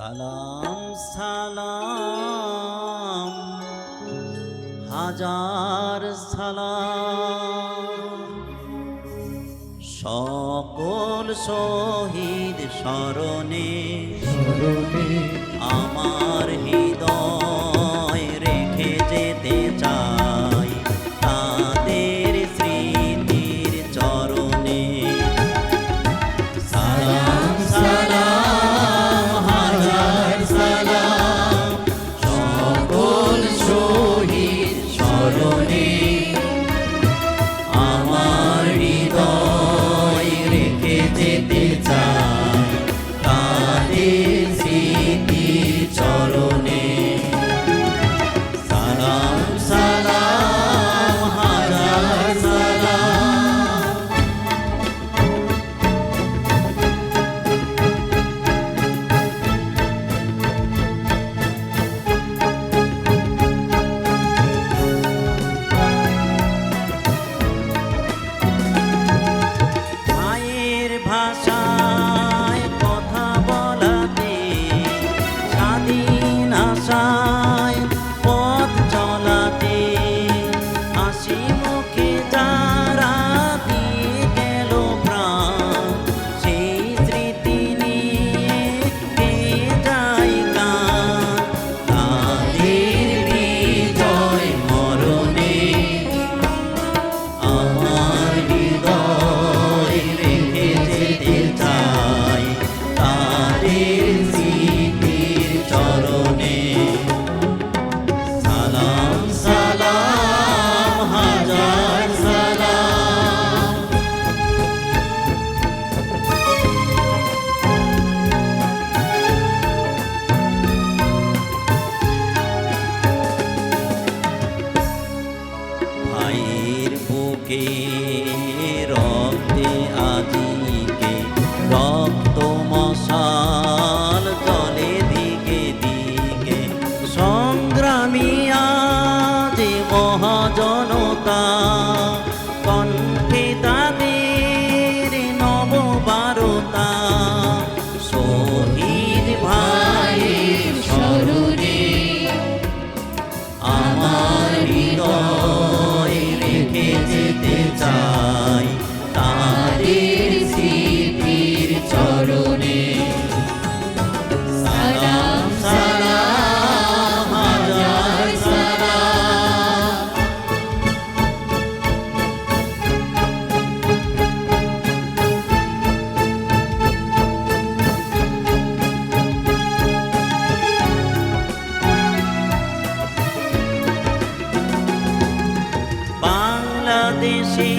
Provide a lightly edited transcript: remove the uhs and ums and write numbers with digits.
সালাম সালাম হাজার সালাম সকল শহীদ স্মরণে আমার হৃদয় রেখে যেতে চাই তাদের স্মৃতির চরণে। সালাম সালাম হাজার সালাম সকল শহীদ স্মরণে আমার হৃদয় রেখে যেতে চাই তাদের স্মৃতির চরণে। সালাম সালাম হাজার সালাম। মায়ের ভাষায় কথা বলাতে স্বাধীন আশায় পথ চলাতে হাসি মুখে যারা দিয়ে গেল প্রাণ সেই স্মৃতি নিয়ে গেয়ে যায় গান। তাদের বিজয় মরণে আমার হৃদয় রেখে যেতে চাই তাদের স্মৃতির চরণে। সালাম সালাম হাজার সালাম। ভাইয়ের বুকে রক্তে আজিকে রক্ত মশাল জলে দিকে দিকে সংগ্রামী আজ মহাজনতা কণ্ঠে তাদের নববারতা শহীদ ভাইয়ের স্মরণে আমার হৃদয় রেখে যেতে চাই তাদের স্মৃতির চরণে। সালাম সালাম হাজার সালাম। বাংলাদেশে